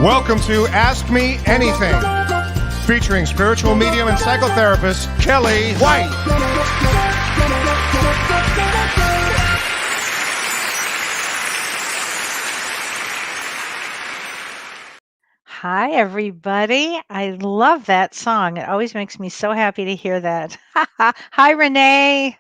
Welcome to Ask Me Anything, featuring spiritual medium and psychotherapist Kellee White. Hi, everybody. I love that song. It always makes me so happy to hear that. Hi, Renee.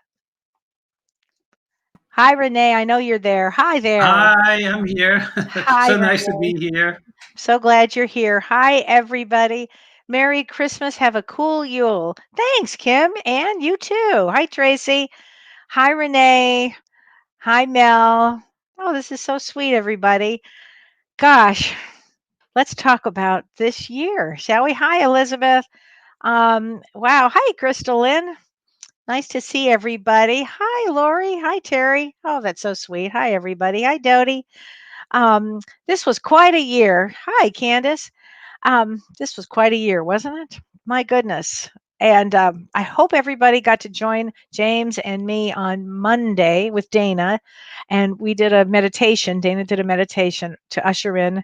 Hi, Renee. I know you're there. Hi there. Hi, I'm here. Hi, So nice to Renee. be here. So glad you're here. Hi, everybody. Merry Christmas. Have a cool Yule. Thanks, Kim. And you too. Hi, Tracy. Hi, Renee. Hi, Mel. Oh, this is so sweet, everybody. Gosh, let's talk about this year, shall we? Hi, Elizabeth. Wow. Hi, Crystalline. Nice to see everybody. Hi, Lori. Hi, Terry. Oh, that's so sweet. Hi, everybody. Hi, Dodie. This was quite a year. Hi, Candace. This was quite a year, wasn't it? My goodness. And I hope everybody got to join James and me on Monday with Dana. And we did a meditation. Dana did a meditation to usher in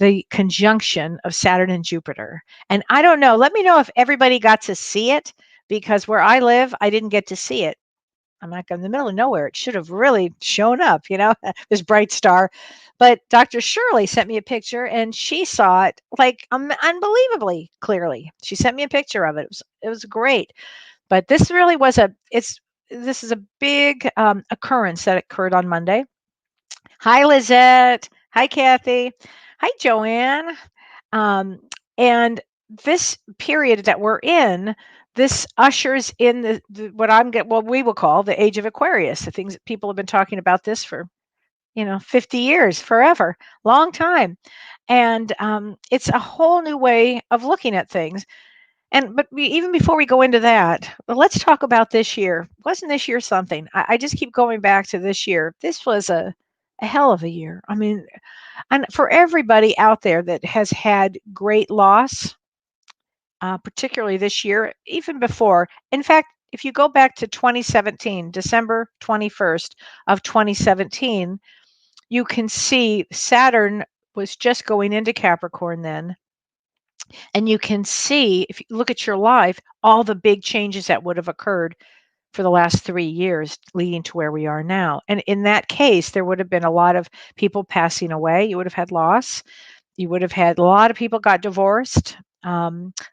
the conjunction of Saturn and Jupiter. And I don't know, let me know if everybody got to see it, because where I live, I didn't get to see it. I'm like in the middle of nowhere. It should have really shown up, this bright star. But Dr. Shirley sent me a picture and she saw it like unbelievably clearly. She sent me a picture of it. It was great. But this really was this is a big occurrence that occurred on Monday. Hi, Lizette. Hi, Kathy. Hi, Joanne. Um, and this period that we're in, this ushers in what we will call the age of Aquarius. The things that people have been talking about this for 50 years, forever, long time. And it's a whole new way of looking at things. But even before we go into that, let's talk about this year. Wasn't this year something? I just keep going back to this year. This was a hell of a year. I mean, and for everybody out there that has had great loss, particularly this year, even before. In fact, if you go back to 2017, December 21st of 2017, you can see Saturn was just going into Capricorn then. And you can see, if you look at your life, all the big changes that would have occurred for the last 3 years leading to where we are now. And in that case, there would have been a lot of people passing away. You would have had loss. You would have had a lot of people got divorced, a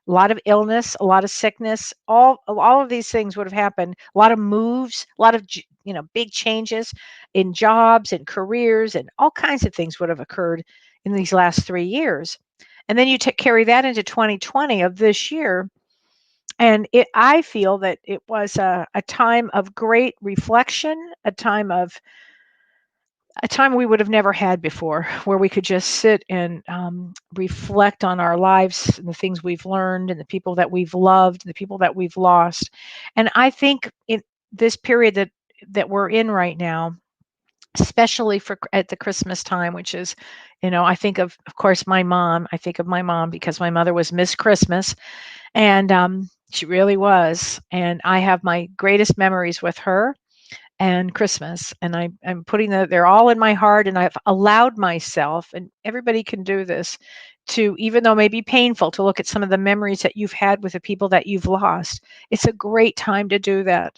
lot of illness, a lot of sickness. All of these things would have happened. A lot of moves, a lot of big changes in jobs and careers, and all kinds of things would have occurred in these last 3 years. And then you carry that into 2020 of this year, and I feel that it was a time of great reflection, a time we would have never had before, where we could just sit and reflect on our lives and the things we've learned and the people that we've loved, the people that we've lost. And I think in this period that we're in right now, especially at the Christmas time, which is, I think of course, my mom. I think of my mom because my mother was Miss Christmas, and she really was. And I have my greatest memories with her and Christmas, and I'm putting they're all in my heart, and I've allowed myself, and everybody can do this, to, even though it may be painful, to look at some of the memories that you've had with the people that you've lost. It's a great time to do that.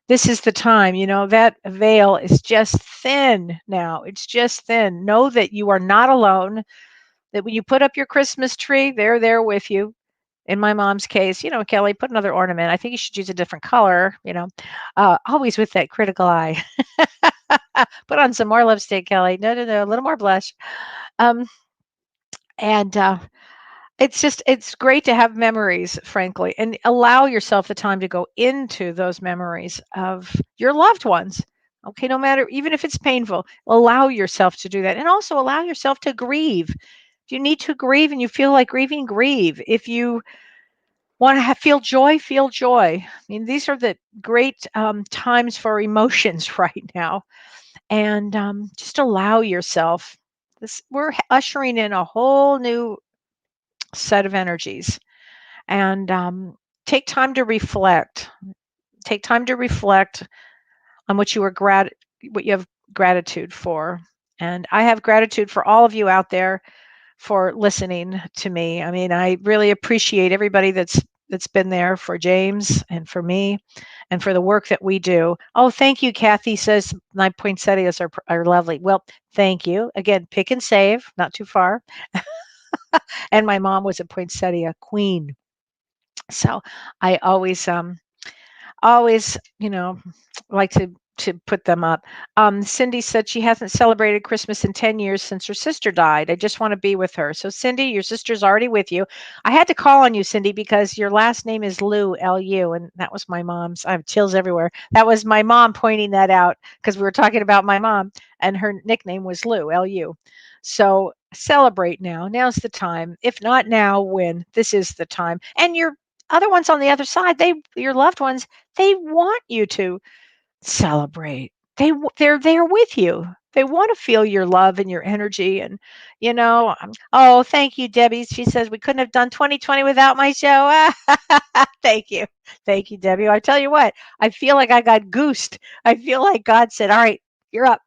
This is the time, that veil is just thin now. It's just thin. Know that you are not alone, that when you put up your Christmas tree, they're there with you. In my mom's case, Kelly, put another ornament. I think you should use a different color, always with that critical eye. Put on some more lipstick, Kelly. No, a little more blush. And it's great to have memories, frankly, and allow yourself the time to go into those memories of your loved ones. Okay, no matter, even if it's painful, allow yourself to do that. And also allow yourself to grieve. If you need to grieve and you feel like grieving, grieve. If you want to feel joy, feel joy. I mean, these are the great times for emotions right now. And just allow yourself. We're ushering in a whole new set of energies. And take time to reflect. Take time to reflect on what you have gratitude for. And I have gratitude for all of you out there for listening to me. I mean, I really appreciate everybody that's been there for James and for me and for the work that we do. Oh, thank you. Kathy says my poinsettias are lovely. Well, thank you. Again, pick and save, not too far. And my mom was a poinsettia queen. So I always, like to put them up. Cindy said she hasn't celebrated Christmas in 10 years since her sister died. I just want to be with her. So Cindy, your sister's already with you. I had to call on you, Cindy, because your last name is Lou, L-U, and that was my mom's. I have chills everywhere. That was my mom pointing that out because we were talking about my mom, and her nickname was Lou, L-U. So celebrate now. Now's the time. If not now, when? This is the time. And your other ones on the other side, your loved ones, they want you to celebrate. They're there with you. They want to feel your love and your energy. And oh, thank you, Debbie. She says we couldn't have done 2020 without my show. Thank you, Debbie. I tell you what, I feel like I got goosed. I feel like God said, "All right, you're up,"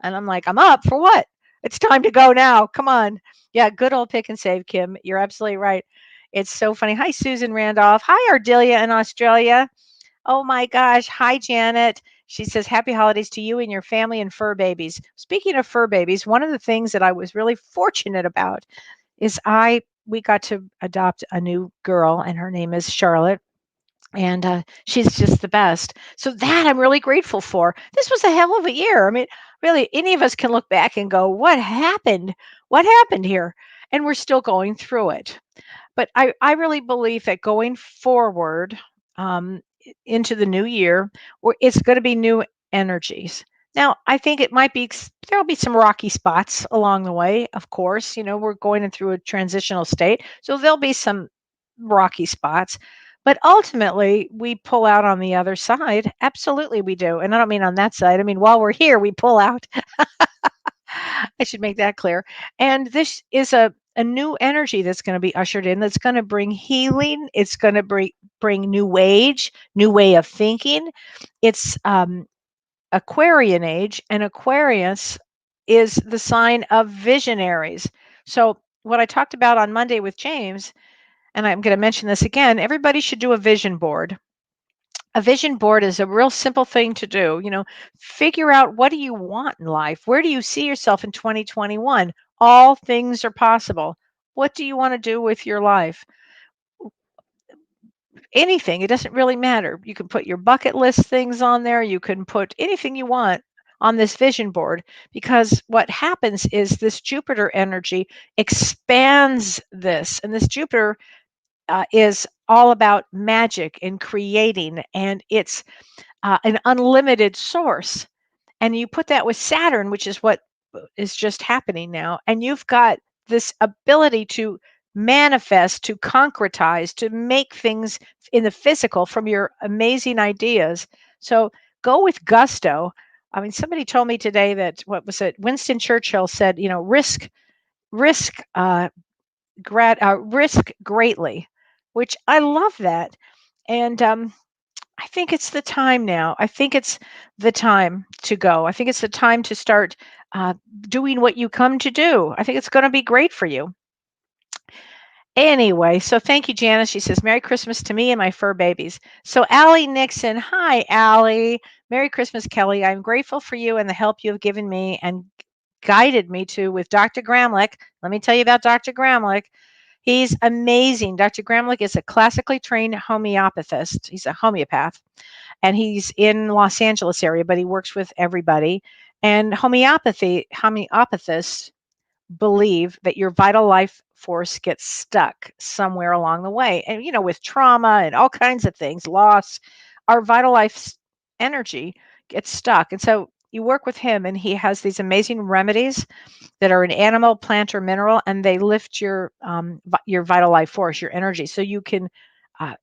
and I'm like, "I'm up for what? It's time to go now. Come on." Yeah, good old pick and save, Kim. You're absolutely right. It's so funny. Hi, Susan Randolph. Hi, Ardelia in Australia. Oh my gosh. Hi, Janet. She says, Happy holidays to you and your family and fur babies. Speaking of fur babies, one of the things that I was really fortunate about is we got to adopt a new girl, and her name is Charlotte. And she's just the best. So that I'm really grateful for. This was a hell of a year. I mean, really, any of us can look back and go, what happened? What happened here? And we're still going through it. But I really believe that going forward, into the new year, it's going to be new energies. Now, I think it might be, there'll be some rocky spots along the way, of course. We're going through a transitional state. So there'll be some rocky spots. But ultimately, we pull out on the other side. Absolutely, we do. And I don't mean on that side. I mean, while we're here, we pull out. I should make that clear. And this is a new energy that's going to be ushered in that's going to bring healing. It's going to bring new age, new way of thinking. It's Aquarian age, and Aquarius is the sign of visionaries. So what I talked about on Monday with James, and I'm going to mention this again, everybody should do a vision board. A vision board is a real simple thing to do. Figure out, what do you want in life? Where do you see yourself in 2021? All things are possible. What do you want to do with your life? Anything. It doesn't really matter. You can put your bucket list things on there. You can put anything you want on this vision board, because what happens is this Jupiter energy expands this. And this Jupiter is all about magic and creating, and it's an unlimited source. And you put that with Saturn, which is what is just happening now, and you've got this ability to manifest, to concretize, to make things in the physical from your amazing ideas. So go with gusto. I mean, somebody told me today that, what was it? Winston Churchill said, risk, risk greatly, which I love that. And I think it's the time now. I think it's the time to go. I think it's the time to start uh, doing what you come to do. I think it's going to be great for you. Anyway, so thank you, Janice. She says, Merry Christmas to me and my fur babies. So Allie Nixon, hi, Allie. Merry Christmas, Kelly. I'm grateful for you and the help you have given me and guided me to with Dr. Gramlich. Let me tell you about Dr. Gramlich. He's amazing. Dr. Gramlich is a classically trained homeopathist. He's a homeopath, and he's in Los Angeles area, but he works with everybody. And homeopathists believe that your vital life force gets stuck somewhere along the way. And, with trauma and all kinds of things, loss, our vital life energy gets stuck. And so you work with him, and he has these amazing remedies that are an animal, plant, or mineral, and they lift your vital life force, your energy, so you can uh,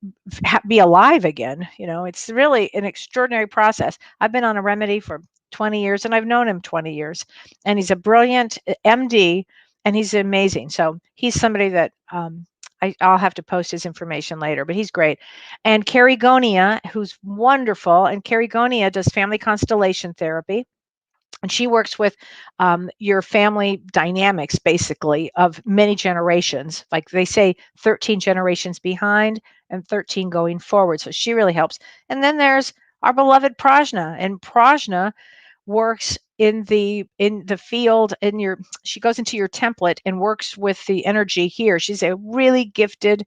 be alive again. It's really an extraordinary process. I've been on a remedy for 20 years, and I've known him 20 years, and he's a brilliant MD, and he's amazing. So he's somebody that I'll have to post his information later, but he's great. And Carrie Gonia, who's wonderful, and Carrie Gonia does family constellation therapy. And she works with your family dynamics, basically, of many generations. Like they say, 13 generations behind and 13 going forward. So she really helps. And then there's our beloved Prajna, and Prajna works in the field in your, she goes into your template and works with the energy here. She's a really gifted,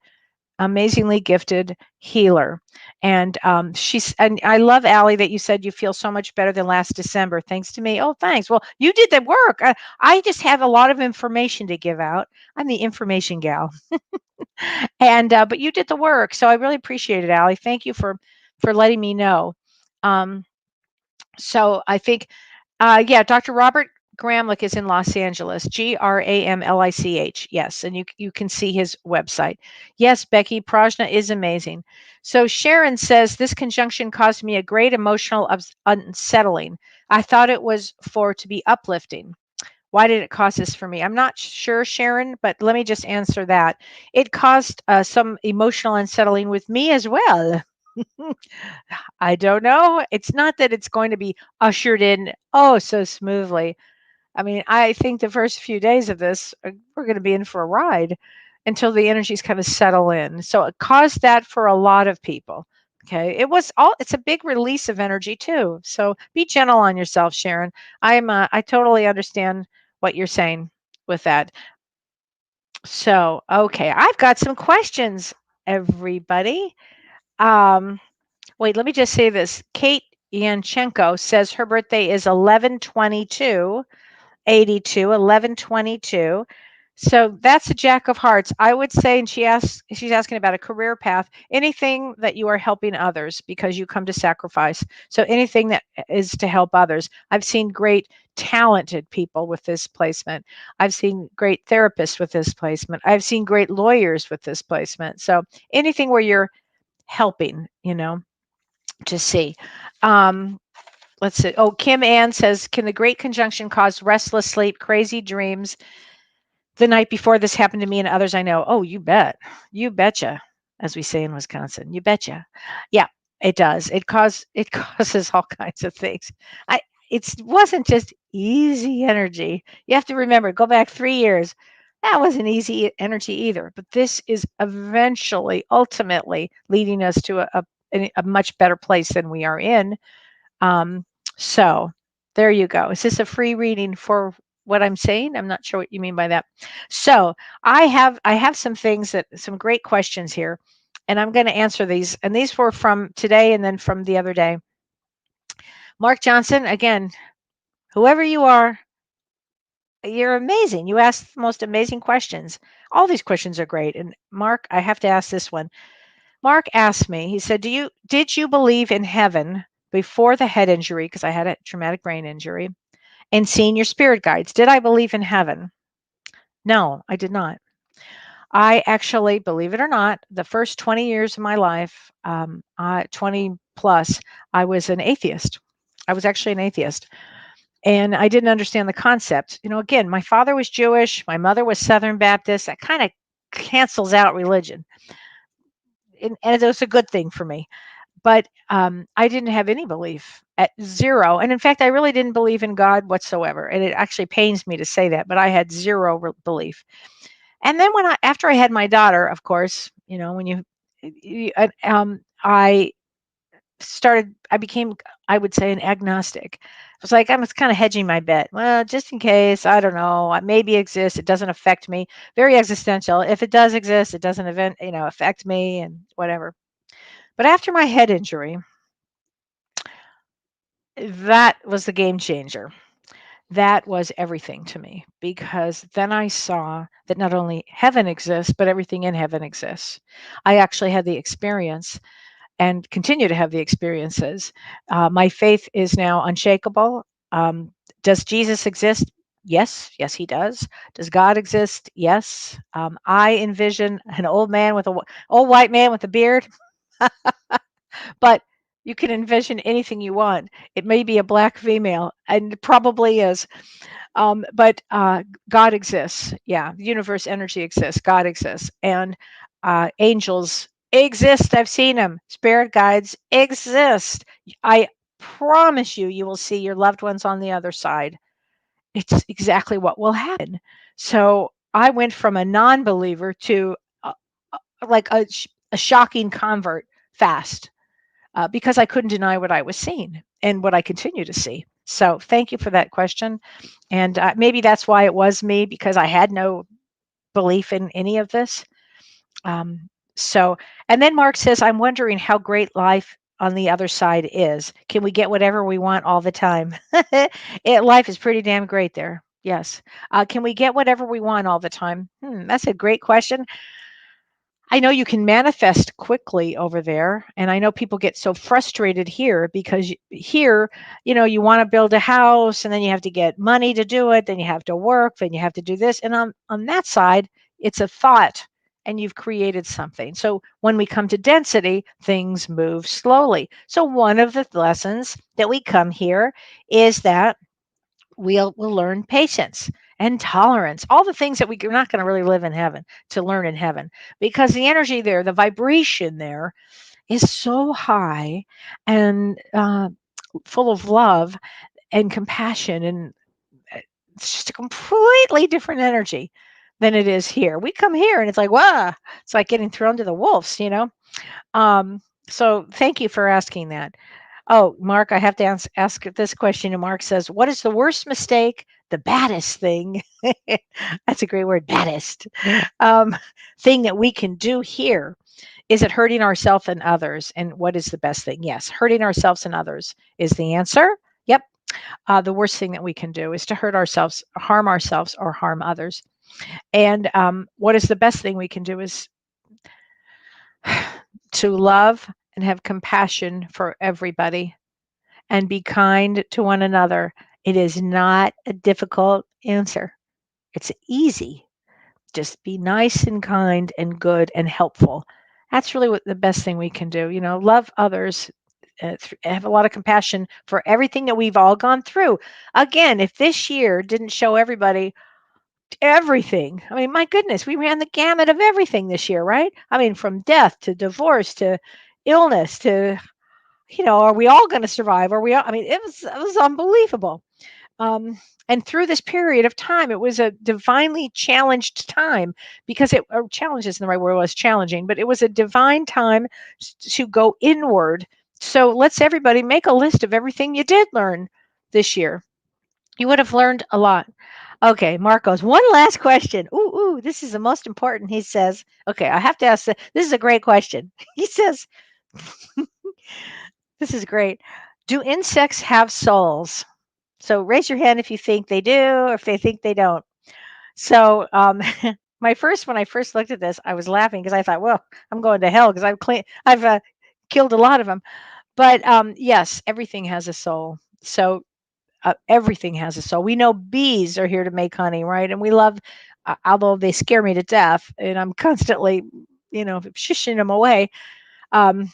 amazingly gifted healer. And and I love, Allie, that you said you feel so much better than last December. Thanks to me. Oh, thanks. Well, you did the work. I just have a lot of information to give out. I'm the information gal. And but you did the work. So I really appreciate it, Allie. Thank you for letting me know. Um, so I think yeah, Dr. Robert Gramlich is in Los Angeles. Gramlich. Yes, and you can see his website. Yes, Becky, Prajna is amazing. So Sharon says this conjunction caused me a great emotional unsettling. I thought it was for to be uplifting. Why did it cause this for me? I'm not sure, Sharon, but let me just answer that. It caused some emotional unsettling with me as well. I don't know. It's not that it's going to be ushered in oh so smoothly. I mean, I think the first few days of this, we're going to be in for a ride until the energies kind of settle in. So it caused that for a lot of people. Okay. It's a big release of energy too. So be gentle on yourself, Sharon. I totally understand what you're saying with that. So, okay. I've got some questions, everybody. Um, Wait, let me just say this. Kate Yanchenko says her birthday is 11/22/82, 11/22. So that's a Jack of Hearts. I would say, and she's asking about a career path, anything that you are helping others because you come to sacrifice. So anything that is to help others. I've seen great talented people with this placement. I've seen great therapists with this placement. I've seen great lawyers with this placement. So anything where you're helping, to see. Um, let's see. Oh, Kim Ann says, can the Great Conjunction cause restless sleep, crazy dreams the night before this happened to me and others I know? Oh, you bet. You betcha, as we say in Wisconsin. You betcha. Yeah, it does. It causes all kinds of things. I it wasn't just easy energy. You have to remember, go back 3 years. That wasn't easy energy either. But this is eventually, ultimately leading us to a much better place than we are in. Um, so there you go. Is this a free reading for what I'm saying? I'm not sure what you mean by that. So I have some great questions here, and I'm going to answer these. And these were from today and then from the other day. Mark Johnson, again, whoever you are, you're amazing. You ask the most amazing questions. All these questions are great. And Mark, I have to ask this one. Mark asked me, he said, did you believe in heaven before the head injury? Because I had a traumatic brain injury and seeing your spirit guides. Did I believe in heaven? No, I did not. I actually, believe it or not, the first 20 years of my life, 20 plus, I was an atheist. I was actually an atheist. And I didn't understand the concept. Again, my father was Jewish, my mother was Southern Baptist. That kind of cancels out religion. And it was a good thing for me. But I didn't have any belief at zero. And in fact, I really didn't believe in God whatsoever. And it actually pains me to say that, but I had zero belief. And then after I had my daughter, of course, when I became, I would say, an agnostic. I was like, I was kind of hedging my bet. Well, just in case, I don't know, maybe it exists. It doesn't affect me. Very existential. If it does exist, it doesn't affect me and whatever. But after my head injury, that was the game changer. That was everything to me because then I saw that not only heaven exists, but everything in heaven exists. I actually had the experience and continue to have the experiences. My faith is now unshakable. Does Jesus exist? Yes, yes, he does. Does God exist? Yes. I envision an old white man with a beard, but you can envision anything you want. It may be a black female, and it probably is. But God exists. Yeah, universe energy exists. God exists, and angels exist. I've seen them. Spirit guides exist. I promise you, you will see your loved ones on the other side. It's exactly what will happen. So I went from a non-believer to uh, like a shocking convert fast because I couldn't deny what I was seeing and what I continue to see. So thank you for that question. And maybe that's why it was me, because I had no belief in any of this. Um, so, and then Mark says, I'm wondering how great life on the other side is. Can we get whatever we want all the time? Life is pretty damn great there. Yes. Can we get whatever we want all the time? That's a great question. I know you can manifest quickly over there, and I know people get so frustrated here because here, you want to build a house, and then you have to get money to do it, then you have to work, then you have to do this, and on that side, it's a thought, and you've created something. So when we come to density, things move slowly. So one of the lessons that we come here is that we'll learn patience and tolerance, all the things that we're not going to really live in heaven to learn in heaven, because the energy there, the vibration there is so high and full of love and compassion, and it's just a completely different energy than it is here. We come here and it's like, wow, it's like getting thrown to the wolves. So thank you for asking that. Oh, Mark, I have to ask this question. And Mark says, what is the worst mistake, the baddest thing? That's a great word, baddest um, thing that we can do here. Is it hurting ourselves and others? And what is the best thing? Yes, hurting ourselves and others is the answer. Yep. The worst thing that we can do is to hurt ourselves, harm ourselves, or harm others. And what is the best thing we can do is to love and have compassion for everybody and be kind to one another. It is not a difficult answer. It's easy. Just be nice and kind and good and helpful. That's really what the best thing we can do. Love others, have a lot of compassion for everything that we've all gone through. Again, if this year didn't show everybody everything, I mean, my goodness, we ran the gamut of everything this year, right? I mean, from death to divorce to illness to, are we all going to survive? Are we all, I mean, it was unbelievable. And through this period of time, it was a divinely challenged time because challenge isn't the right word, it was challenging, but it was a divine time to go inward. So let's everybody make a list of everything you did learn this year. You would have learned a lot. Okay, Marcos, one last question. Ooh, this is the most important. He says, okay, I have to ask, this is a great question. He says, this is great. Do insects have souls? So raise your hand if you think they do or if they think they don't. So when I first looked at this, I was laughing because I thought, well, I'm going to hell because I've killed a lot of them. But yes, everything has a soul. So everything has a soul. We know bees are here to make honey, right? And we love, although they scare me to death, and I'm constantly, shushing them away. Um,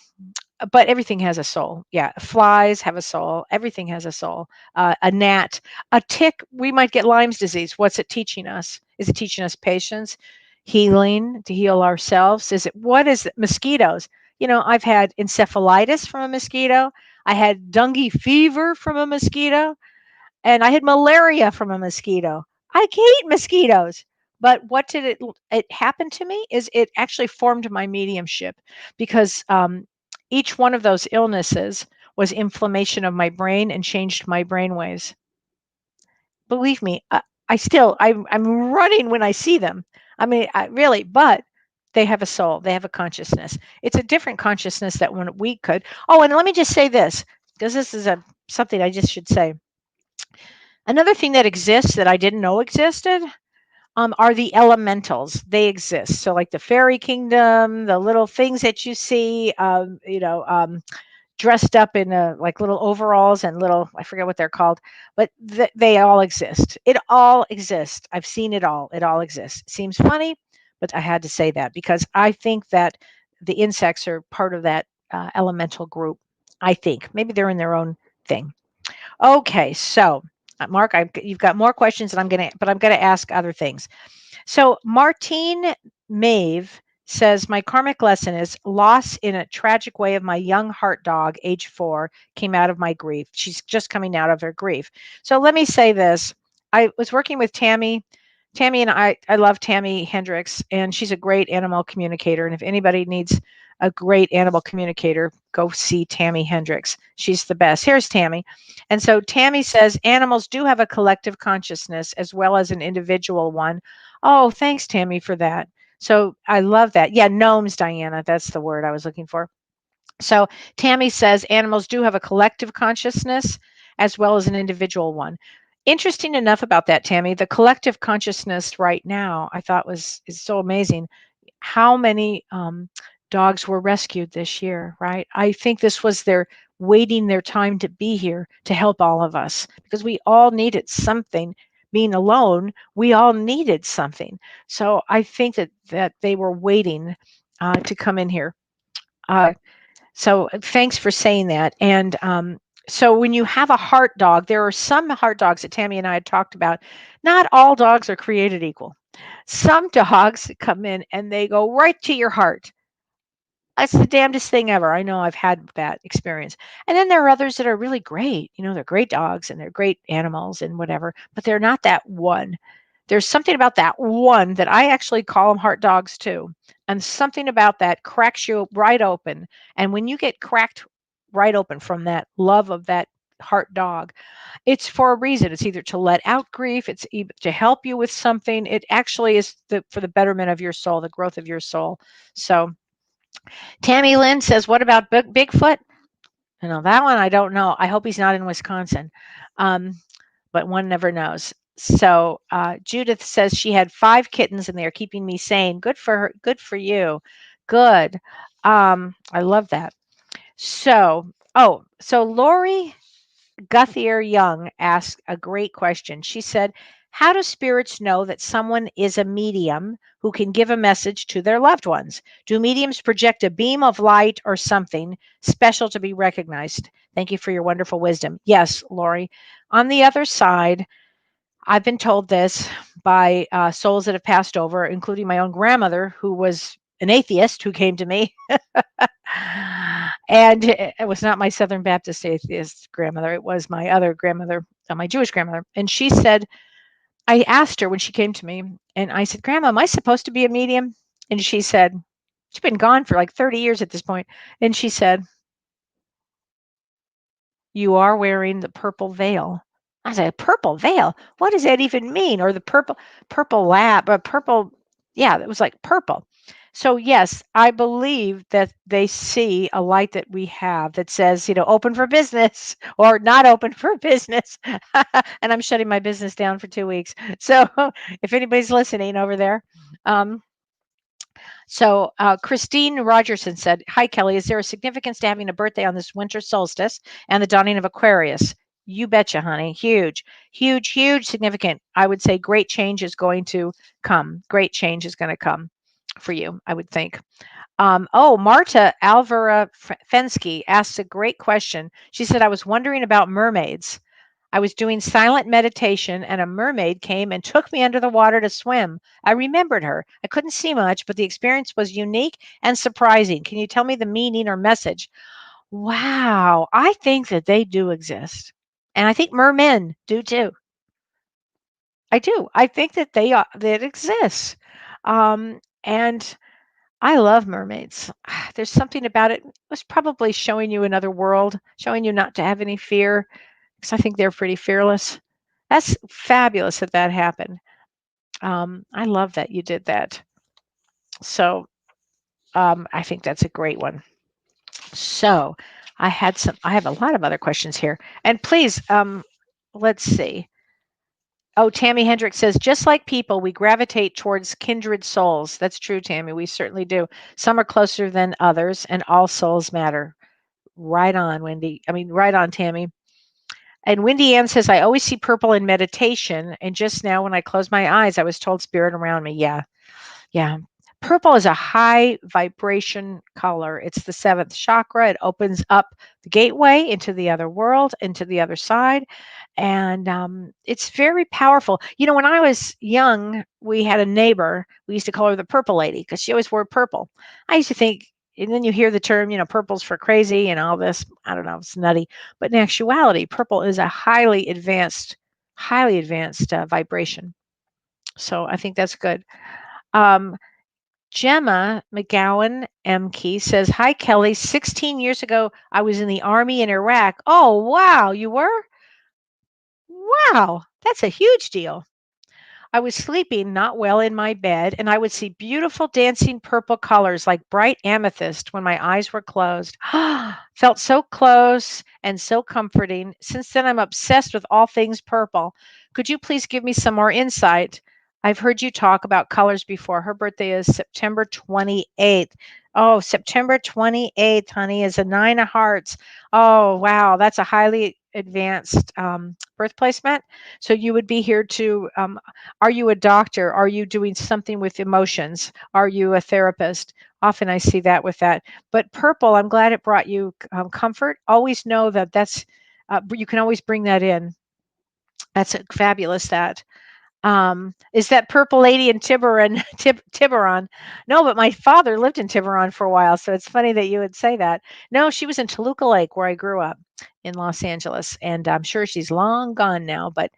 but everything has a soul. Yeah, flies have a soul. Everything has a soul. A gnat, a tick. We might get Lyme's disease. What's it teaching us? Is it teaching us patience, healing to heal ourselves? What is it? Mosquitoes? I've had encephalitis from a mosquito. I had dengue fever from a mosquito, and I had malaria from a mosquito. I hate mosquitoes. But what did it happen to me is it actually formed my mediumship because each one of those illnesses was inflammation of my brain and changed my brain waves. Believe me, I'm running when I see them. I mean, really, but they have a soul. They have a consciousness. It's a different consciousness that when we could. Oh, and let me just say this, because this is something I just should say. Another thing that exists that I didn't know existed are the elementals. They exist. So, like the fairy kingdom, the little things that you see, dressed up in like little overalls and little, I forget what they're called, but they all exist. It all exists. I've seen it all. It all exists. It seems funny, but I had to say that because I think that the insects are part of that elemental group. I think maybe they're in their own thing. Okay, so Mark, you've got more questions, and I'm gonna ask other things. So Martine Maeve says, my karmic lesson is loss in a tragic way of my young heart dog, age 4, came out of my grief. She's just coming out of her grief. So let me say this. I was working with Tammy. Tammy and I love Tammy Hendricks, and she's a great animal communicator. And if anybody needs a great animal communicator, go see Tammy Hendricks. She's the best. Here's Tammy. And so Tammy says animals do have a collective consciousness as well as an individual one. Oh, thanks, Tammy, for that. So I love that. Yeah, gnomes, Diana. That's the word I was looking for. So Tammy says animals do have a collective consciousness as well as an individual one. Interesting enough about that, Tammy, the collective consciousness right now, I thought is so amazing. How many dogs were rescued this year, right? I think this was their waiting their time to be here to help all of us because we all needed something. Being alone, we all needed something. So I think that they were waiting to come in here. So thanks for saying that. And so when you have a heart dog, there are some heart dogs that Tammy and I had talked about. Not all dogs are created equal. Some dogs come in and they go right to your heart. That's the damnedest thing ever. I know I've had that experience. And then there are others that are really great. You know, they're great dogs and they're great animals and whatever, but they're not that one. There's something about that one that I actually call them heart dogs too. And something about that cracks you right open. And when you get cracked right open from that love of that heart dog, it's for a reason. It's either to let out grief, it's either to help you with something. It actually is for the betterment of your soul, the growth of your soul. So Tammy Lynn says, what about Bigfoot? You know, that one I don't know. I hope he's not in Wisconsin. Um, but one never knows. So Judith says she had 5 kittens and they are keeping me sane. Good for her. Good for you. Good. I love that. So, so Lori Guthier Young asked a great question. She said, how do spirits know that someone is a medium who can give a message to their loved ones? Do mediums project a beam of light or something special to be recognized? Thank you for your wonderful wisdom. Yes, Lori. On the other side, I've been told this by souls that have passed over, including my own grandmother, who was an atheist who came to me. And it was not my Southern Baptist atheist grandmother. It was my other grandmother, my Jewish grandmother. And she said, I asked her when she came to me, and I said, Grandma, am I supposed to be a medium? And she said, she's been gone for like 30 years at this point. And she said, you are wearing the purple veil. I said, purple veil? What does that even mean? Or the purple lab, or purple, yeah, it was like purple. So yes, I believe that they see a light that we have that says, open for business or not open for business. And I'm shutting my business down for 2 weeks. So if anybody's listening over there, Christine Rogerson said, hi, Kelly. Is there a significance to having a birthday on this winter solstice and the dawning of Aquarius? You betcha, honey. Huge, huge, huge significant. I would say great change is going to come. Great change is going to come for you, I would think. Marta Alvara Fensky asked a great question. She said, I was wondering about mermaids. I was doing silent meditation and a mermaid came and took me under the water to swim. I remembered her. I couldn't see much, but the experience was unique and surprising. Can you tell me the meaning or message? Wow, I think that they do exist. And I think mermen do too. I do. I think that that exists. And I love mermaids. There's something about it. It was probably showing you another world, showing you not to have any fear, because I think they're pretty fearless. That's fabulous that happened. I love that you did that. So I think that's a great one. So I have a lot of other questions here. And please, let's see. Oh, Tammy Hendricks says, just like people, we gravitate towards kindred souls. That's true, Tammy. We certainly do. Some are closer than others, and all souls matter. Right on, Wendy. I mean, right on, Tammy. And Wendy Ann says, I always see purple in meditation. And just now, when I closed my eyes, I was told spirit around me. Yeah. Yeah. Purple is a high vibration color. It's the seventh chakra. It opens up the gateway into the other world, into the other side. And it's very powerful. You know, when I was young, we had a neighbor. We used to call her the purple lady because she always wore purple. I used to think, and then you hear the term, purple's for crazy and all this. I don't know, it's nutty. But in actuality, purple is a highly advanced vibration. So I think that's good. Um, Gemma McGowan MK says, "Hi, Kelly. 16 years ago, I was in the army in Iraq." Oh, wow. You were? Wow. That's a huge deal. I was sleeping not well in my bed, and I would see beautiful dancing purple colors like bright amethyst when my eyes were closed. Felt so close and so comforting. Since then, I'm obsessed with all things purple. Could you please give me some more insight? I've heard you talk about colors before. Her birthday is September 28th. Oh, September 28th, honey, is a nine of hearts. Oh, wow. That's a highly advanced birth placement. So you would be here to are you a doctor? Are you doing something with emotions? Are you a therapist? Often I see that with that. But purple, I'm glad it brought you comfort. Always know that you can always bring that in. That's fabulous. That is that purple lady in Tiburon, Tiburon. No, but my father lived in Tiburon for a while, so it's funny that you would say that. No, she was in Toluca Lake, where I grew up in Los Angeles, and I'm sure she's long gone now. But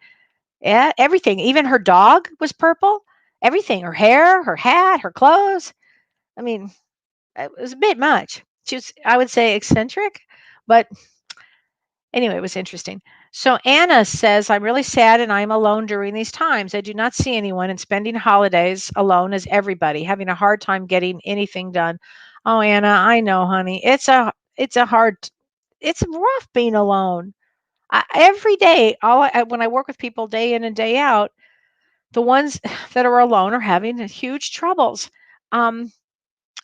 yeah, everything, even her dog was purple. Everything, her hair, her hat, her clothes. I mean, it was a bit much. She was, I would say, eccentric, but anyway, it was interesting. So Anna says, "I'm really sad and I'm alone during these times. I do not see anyone and spending holidays alone as everybody, having a hard time getting anything done." Oh, Anna, I know, honey. It's rough being alone. Every day, when I work with people day in and day out, the ones that are alone are having huge troubles, um,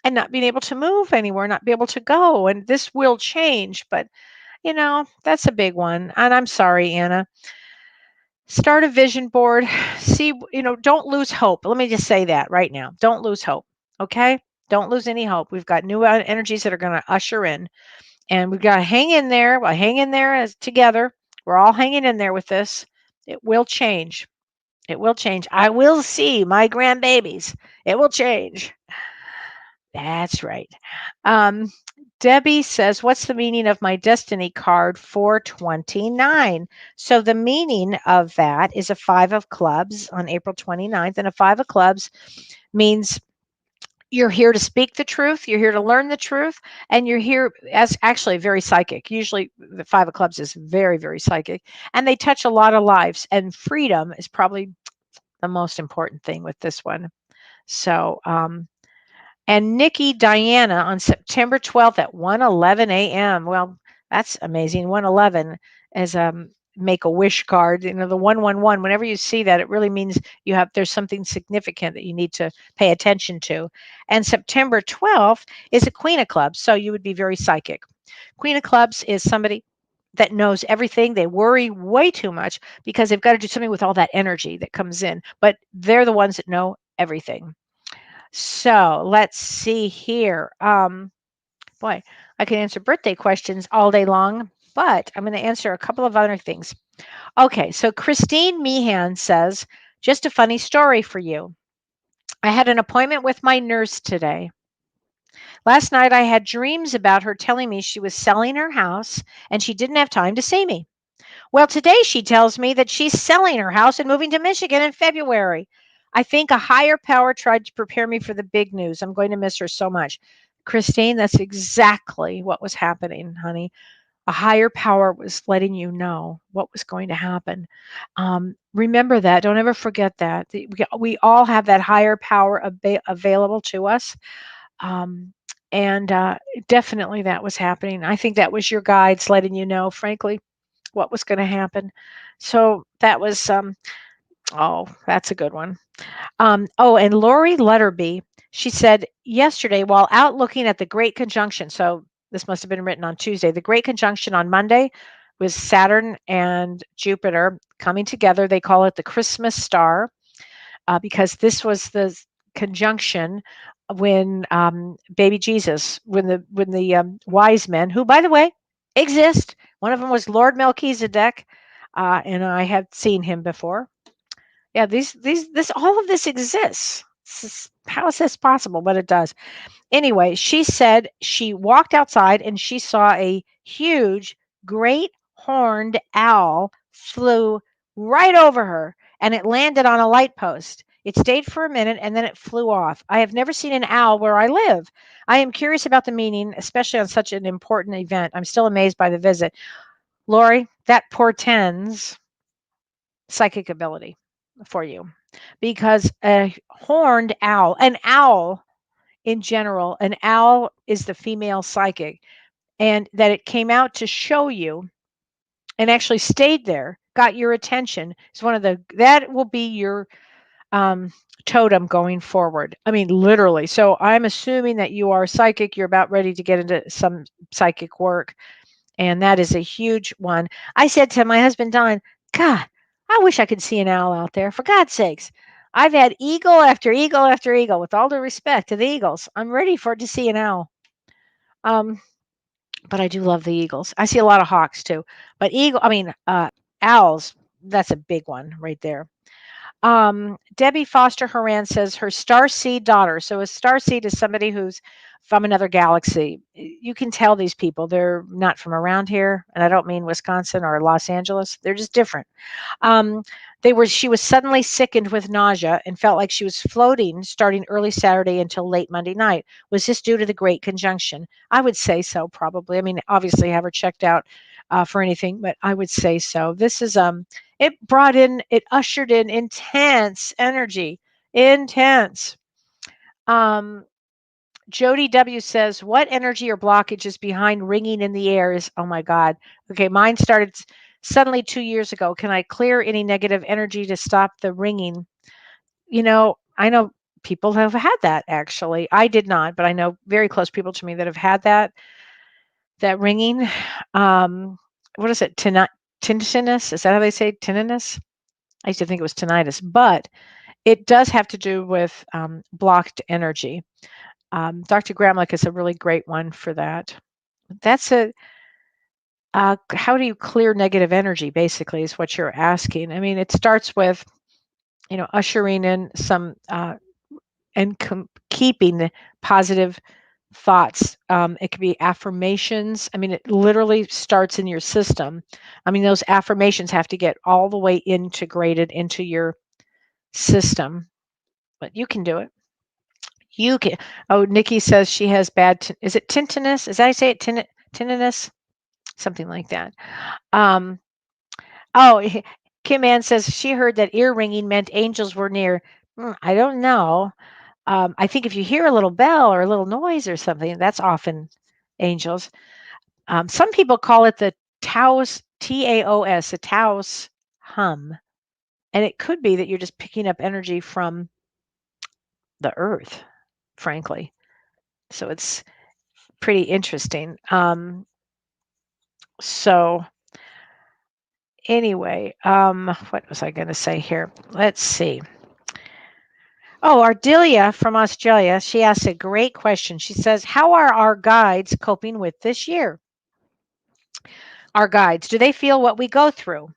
and not being able to move anywhere, not be able to go. And this will change, but that's a big one. And I'm sorry, Anna. Start a vision board. See, don't lose hope. Let me just say that right now. Don't lose hope. Okay. Don't lose any hope. We've got new energies that are going to usher in, and we've got to hang in there. Well, hang in there as together. We're all hanging in there with this. It will change. It will change. I will see my grandbabies. It will change. That's right. Um, Debbie says, "What's the meaning of my destiny card 429?" So the meaning of that is a five of clubs on April 29th. And a five of clubs means you're here to speak the truth, you're here to learn the truth, and you're here as actually very psychic. Usually the five of clubs is very, very psychic, and they touch a lot of lives. And freedom is probably the most important thing with this one. So, and Nikki Diana on September 12th at 1:11 a.m. Well, that's amazing. 1:11 as a make a wish card. The 111. Whenever you see that, it really means there's something significant that you need to pay attention to. And September 12th is a Queen of Clubs, so you would be very psychic. Queen of Clubs is somebody that knows everything. They worry way too much because they've got to do something with all that energy that comes in, but they're the ones that know everything. So let's see here. Boy, I can answer birthday questions all day long, but I'm going to answer a couple of other things. Okay, so Christine Meehan says, "Just a funny story for you. I had an appointment with my nurse today. Last night I had dreams about her telling me she was selling her house and she didn't have time to see me. Well, today she tells me that she's selling her house and moving to Michigan in February. I think a higher power tried to prepare me for the big news. I'm going to miss her so much." Christine, that's exactly what was happening, honey. A higher power was letting you know what was going to happen. Remember that. Don't ever forget that. We all have that higher power available to us. Um, and definitely that was happening. I think that was your guides letting you know, frankly, what was going to happen. So that was, oh, that's a good one. Oh, and Lori Letterby, she said yesterday while out looking at the Great Conjunction, so this must have been written on Tuesday, the Great Conjunction on Monday was Saturn and Jupiter coming together. They call it the Christmas star because this was the conjunction when baby Jesus, when the wise men, who by the way exist, one of them was Lord Melchizedek, and I had seen him before. Yeah, this all of this exists. How is this possible? But it does. Anyway, she said she walked outside and she saw a huge, great horned owl flew right over her and it landed on a light post. It stayed for a minute and then it flew off. I have never seen an owl where I live. I am curious about the meaning, especially on such an important event. I'm still amazed by the visit. Lori, that portends psychic ability for you because a horned owl, an owl in general, an owl is the female psychic, and that it came out to show you and actually stayed there, got your attention. Is one of the that will be your um, totem going forward. I mean, literally. So I'm assuming that you are psychic. You're about ready to get into some psychic work, and that is a huge one. I said to my husband Don, God, I wish I could see an owl out there. For God's sakes. I've had eagle after eagle after eagle, with all due respect to the eagles. I'm ready for to see an owl. Um, but I do love the eagles. I see a lot of hawks too, but owls. That's a big one right there. Debbie Foster Horan says her star seed daughter. So a star seed is somebody who's from another galaxy. You can tell these people they're not from around here, and I don't mean Wisconsin or Los Angeles. They're just different. Um, she was suddenly sickened with nausea and felt like she was floating starting early Saturday until late Monday night. Was this due to the Great Conjunction? I would say so, probably. I mean, obviously, have her checked out for anything, but I would say so. This is it ushered in intense energy, intense. Um, Jody W says, "What energy or blockage is behind ringing in the air?" Is oh my God. Okay, mine started suddenly 2 years ago. Can I clear any negative energy to stop the ringing? I know people have had that actually. I did not, but I know very close people to me that have had that ringing. Um, what is it? Tinnitus? Is that how they say tinnitus? I used to think it was tinnitus, but it does have to do with blocked energy. Dr. Gramlich is a really great one for that. That's how do you clear negative energy, basically, is what you're asking. I mean, it starts with, ushering in some and keeping positive thoughts. It could be affirmations. I mean, it literally starts in your system. I mean, those affirmations have to get all the way integrated into your system, but you can do it. You can. Oh, Nikki says she has is it tinnitus? Is that how you say it? Tinnitus? Something like that. Um, oh, Kim Ann says she heard that ear ringing meant angels were near. I don't know. I think if you hear a little bell or a little noise or something, that's often angels. Some people call it the Taos, Taos, the Taos hum. And it could be that you're just picking up energy from the earth, frankly. So it's pretty interesting. So anyway, what was I going to say here? Let's see. Oh, Ardelia from Australia, she asked a great question. She says, how are our guides coping with this year? Our guides, do they feel what we go through?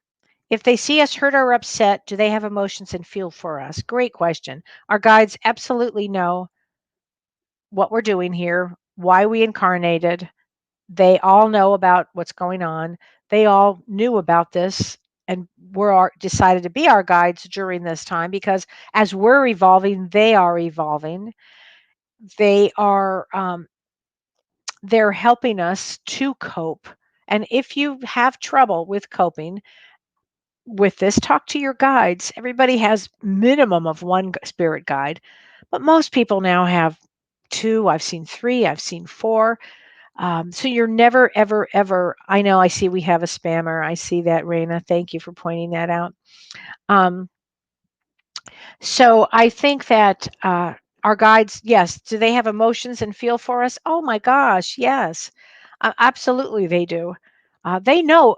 If they see us hurt or upset, do they have emotions and feel for us? Great question. Our guides absolutely know what we're doing here, why we incarnated. They all know about what's going on. They all knew about this and decided to be our guides during this time because as we're evolving, they are evolving. They are they're helping us to cope. And if you have trouble with coping with this, talk to your guides. Everybody has minimum of one spirit guide, but most people now have two. I've seen three. I've seen four. So you're never, ever, ever. I know. I see we have a spammer. I see that, Raina. Thank you for pointing that out. Um, so I think that our guides, yes, do they have emotions and feel for us? Oh my gosh, yes, absolutely they do. They know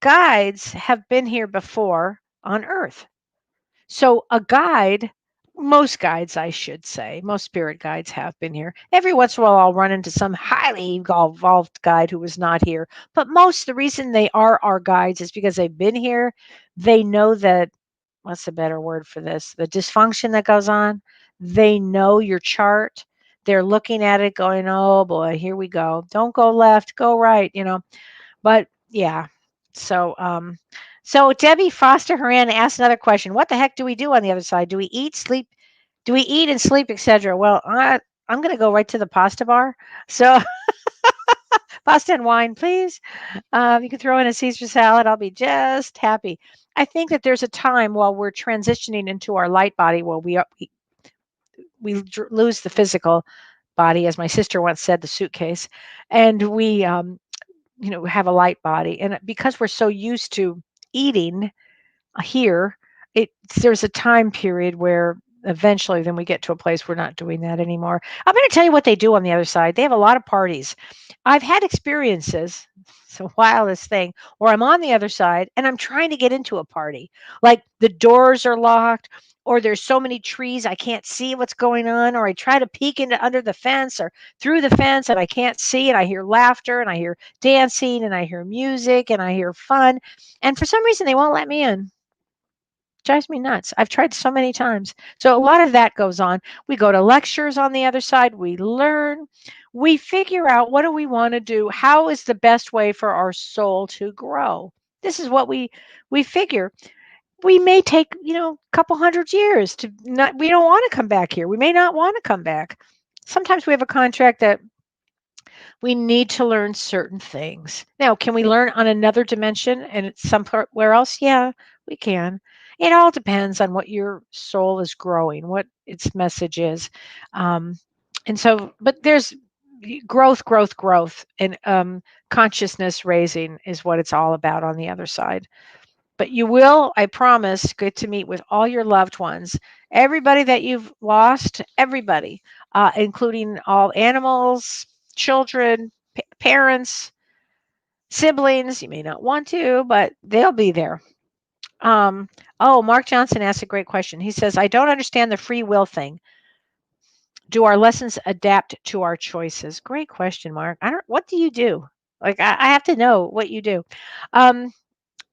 guides have been here before on Earth. So a guide most guides, I should say, most spirit guides have been here. Every once in a while, I'll run into some highly evolved guide who was not here. But most, the reason they are our guides is because they've been here. They know that, what's a better word for this? The dysfunction that goes on. They know your chart. They're looking at it going, oh boy, here we go. Don't go left, go right, But yeah, so so Debbie Foster Horan asked another question. What the heck do we do on the other side? Do we eat, sleep? Do we eat and sleep, etc.? Well, I'm going to go right to the pasta bar. So pasta and wine, please. You can throw in a Caesar salad. I'll be just happy. I think that there's a time while we're transitioning into our light body where we lose the physical body, as my sister once said, the suitcase, and we have a light body. And because we're so used to eating here, there's a time period where eventually then we get to a place we're not doing that anymore. I'm going to tell you what they do on the other side. They have a lot of parties. I've had experiences, it's the wildest thing, where I'm on the other side and I'm trying to get into a party. Like the doors are locked, or there's so many trees I can't see what's going on, or I try to peek into under the fence or through the fence and I can't see, and I hear laughter and I hear dancing and I hear music and I hear fun. And for some reason they won't let me in. Drives me nuts. I've tried so many times. So a lot of that goes on. We go to lectures on the other side. We learn. We figure out, what do we want to do? How is the best way for our soul to grow? This is what we figure. We may take, a couple hundred years to not, we don't want to come back here. We may not want to come back. Sometimes we have a contract that we need to learn certain things. Now, can we learn on another dimension and it's somewhere else? Yeah, we can. It all depends on what your soul is growing, what its message is. Um, and so, but there's growth, and consciousness raising is what it's all about on the other side. But you will, I promise, get to meet with all your loved ones, everybody that you've lost, everybody, including all animals, children, parents, siblings. You may not want to, but they'll be there. Um, oh, Mark Johnson asked a great question. He says, I don't understand the free will thing. Do our lessons adapt to our choices? Great question, Mark. What do you do? Like, I have to know what you do. Um,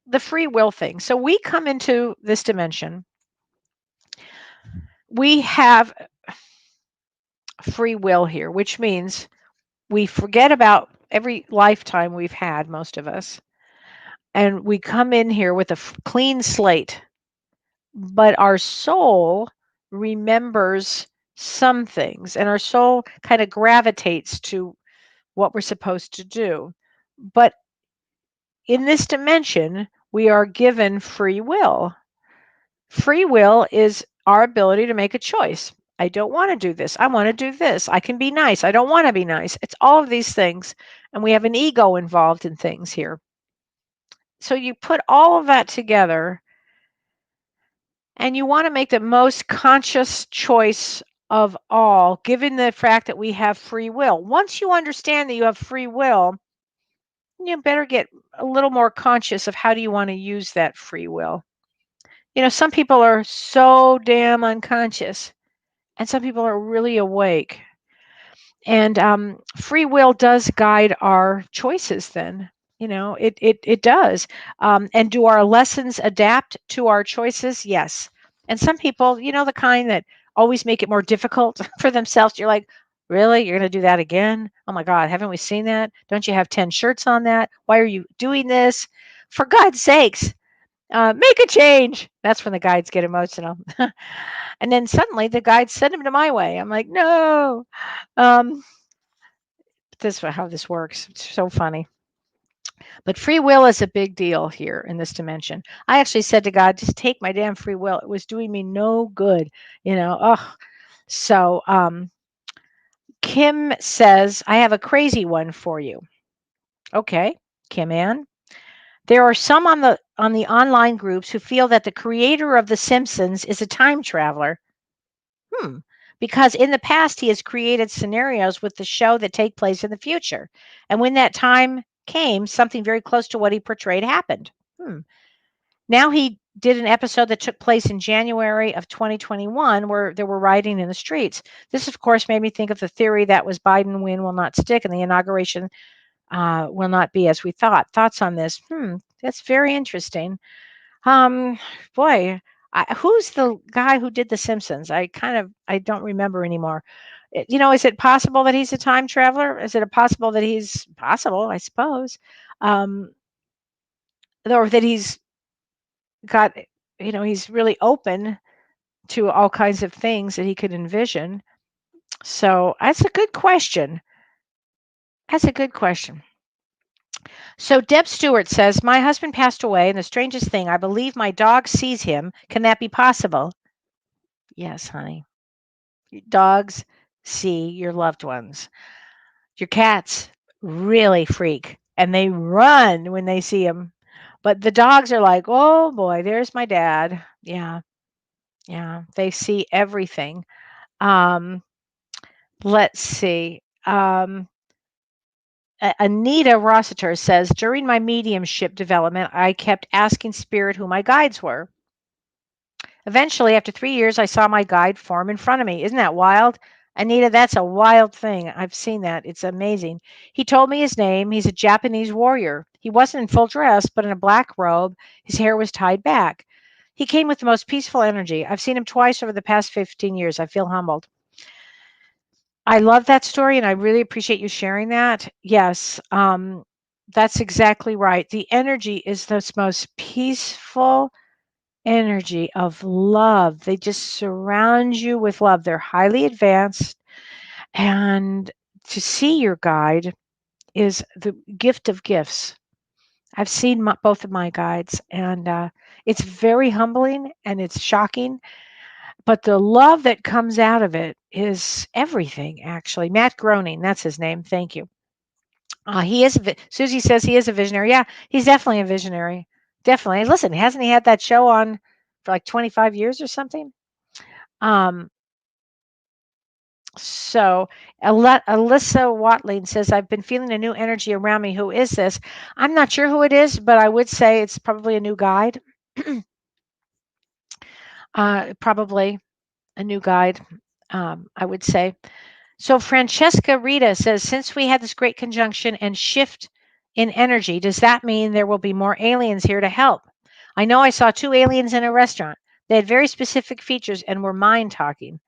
the free will thing. So we come into this dimension. We have free will here, which means we forget about every lifetime we've had, most of us, and we come in here with a clean slate. But our soul remembers some things, and our soul kind of gravitates to what we're supposed to do. But in this dimension, we are given free will. Free will is our ability to make a choice. I don't want to do this. I want to do this. I can be nice. I don't want to be nice. It's all of these things. And we have an ego involved in things here. So you put all of that together and you want to make the most conscious choice of all, given the fact that we have free will. Once you understand that you have free will, you better get a little more conscious of how do you want to use that free will. Some people are so damn unconscious, and some people are really awake. And free will does guide our choices then. It does. And do our lessons adapt to our choices? Yes. And some people, the kind that always make it more difficult for themselves. You're like, really? You're going to do that again? Oh my God, haven't we seen that? Don't you have 10 shirts on that? Why are you doing this? For God's sakes, make a change. That's when the guides get emotional. And then suddenly the guides send them to my way. I'm like, no. Um, this is how this works. It's so funny. But free will is a big deal here in this dimension. I actually said to God, just take my damn free will. It was doing me no good, Oh, so Kim says, I have a crazy one for you. Okay, Kim Ann. There are some on the online groups who feel that the creator of The Simpsons is a time traveler. Because in the past he has created scenarios with the show that take place in the future. And when that time came, something very close to what he portrayed happened. Now he did an episode that took place in January of 2021 where there were rioting in the streets. This, of course, made me think of the theory that was Biden win will not stick and the inauguration will not be as we thought. Thoughts on this? That's very interesting. Um, boy, who's the guy who did The Simpsons? I don't remember anymore. Is it possible that he's a time traveler? Is it possible that he's possible? I suppose, um, or that he's got, he's really open to all kinds of things that he could envision. So that's a good question. That's a good question. So Deb Stewart says, my husband passed away, and the strangest thing, I believe my dog sees him. Can that be possible? Yes, honey. Dogs see your loved ones. Your cats really freak and they run when they see him. But the dogs are like, oh boy, there's my dad. Yeah, yeah. They see everything. Um, let's see. Anita Rossiter says, during my mediumship development, I kept asking Spirit who my guides were. Eventually, after 3 years, I saw my guide form in front of me. Isn't that wild? Anita, that's a wild thing. I've seen that. It's amazing. He told me his name. He's a Japanese warrior. He wasn't in full dress, but in a black robe. His hair was tied back. He came with the most peaceful energy. I've seen him twice over the past 15 years. I feel humbled. I love that story, and I really appreciate you sharing that. Yes, that's exactly right. The energy is the most peaceful energy of love. They just surround you with love. They're highly advanced, and to see your guide is the gift of gifts. I've seen both of my guides, and it's very humbling and it's shocking. But the love that comes out of it is everything, actually. Matt Groening, that's his name. Thank you. He is. Susie says he is a visionary. Yeah, he's definitely a visionary. Definitely. Listen, hasn't he had that show on for like 25 years or something? Um, so Alyssa Watling says, I've been feeling a new energy around me. Who is this? I'm not sure who it is, but I would say it's probably a new guide. Probably a new guide, I would say. So Francesca Rita says, since we had this great conjunction and shift in energy, does that mean there will be more aliens here to help? I know I saw two aliens in a restaurant. They had very specific features and were mind talking.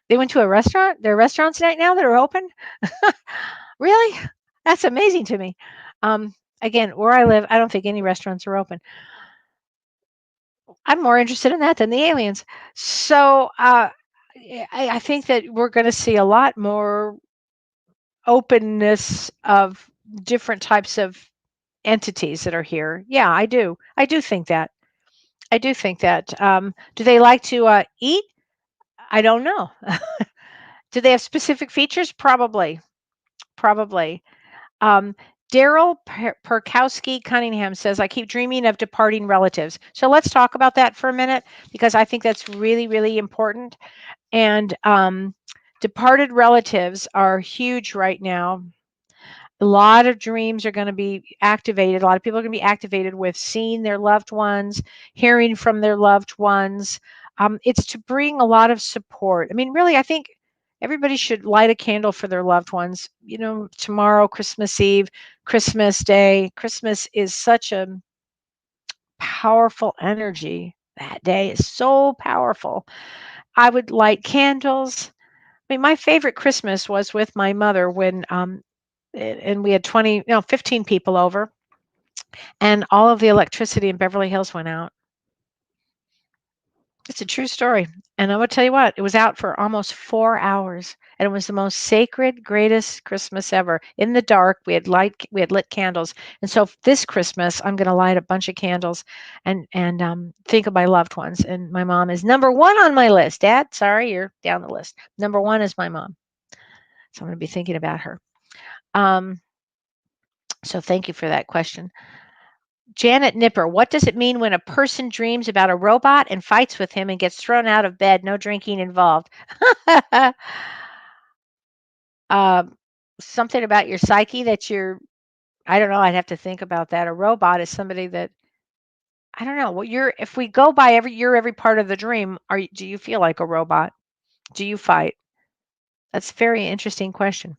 They went to a restaurant? There are restaurants right now that are open? Really? That's amazing to me. Again, where I live, I don't think any restaurants are open. I'm more interested in that than the aliens. So I think that we're going to see a lot more openness of different types of entities that are here. Yeah, I do. I do think that. I do think that. Do they like to eat? I don't know. Do they have specific features? Probably. Probably. Um, Daryl Perkowski Cunningham says, I keep dreaming of departing relatives. So let's talk about that for a minute because I think that's really, really important. And departed relatives are huge right now. A lot of dreams are going to be activated. A lot of people are going to be activated with seeing their loved ones, hearing from their loved ones. It's to bring a lot of support. I mean, really, I think everybody should light a candle for their loved ones. Tomorrow, Christmas Eve, Christmas Day. Christmas is such a powerful energy. That day is so powerful. I would light candles. I mean, my favorite Christmas was with my mother when and we had 20, no, 15 people over, and all of the electricity in Beverly Hills went out. It's a true story. And I'm going to tell you what, it was out for almost 4 hours. And it was the most sacred, greatest Christmas ever. In the dark, we had lit candles. And so this Christmas, I'm going to light a bunch of candles and think of my loved ones. And my mom is number one on my list. Dad, sorry, you're down the list. Number one is my mom. So I'm going to be thinking about her. So thank you for that question. Janet Nipper, what does it mean when a person dreams about a robot and fights with him and gets thrown out of bed? No drinking involved. um, Something about your psyche that I don't know, I'd have to think about that. A robot is somebody that I don't know. Well, if we go by every part of the dream, do you feel like a robot? Do you fight? That's a very interesting question.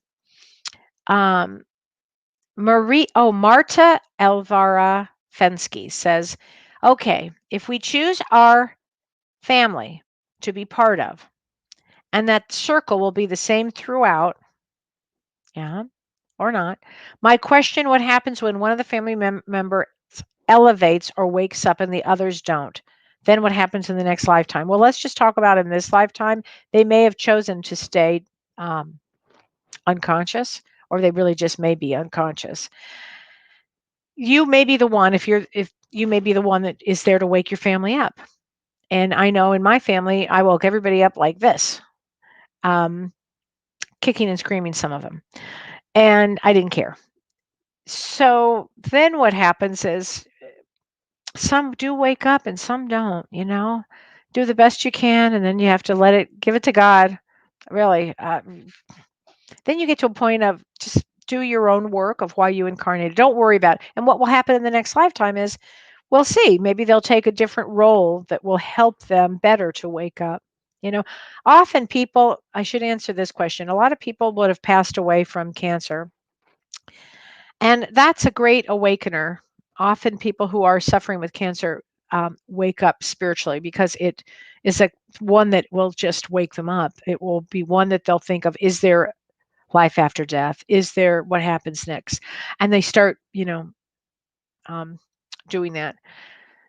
Um, Marta Elvara Fensky says, okay, if we choose our family to be part of, and that circle will be the same throughout, yeah, or not. My question, what happens when one of the family members elevates or wakes up and the others don't? Then what happens in the next lifetime? Well, let's just talk about in this lifetime. They may have chosen to stay um, unconscious, or they really just may be unconscious. You may be the one, if you may be the one that is there to wake your family up. And I know in my family, I woke everybody up like this, um, kicking and screaming, some of them, and I didn't care. So then what happens is some do wake up and some don't, do the best you can, and then you have to give it to God, really. Then you get to a point of just do your own work of why you incarnated. Don't worry about it. And what will happen in the next lifetime is we'll see. Maybe they'll take a different role that will help them better to wake up. You know, often people, I should answer this question. A lot of people would have passed away from cancer, and that's a great awakener. Often people who are suffering with cancer wake up spiritually because it is a one that will just wake them up. It will be one that they'll think of, is there life after death? Is there what happens next? And they start, um, doing that.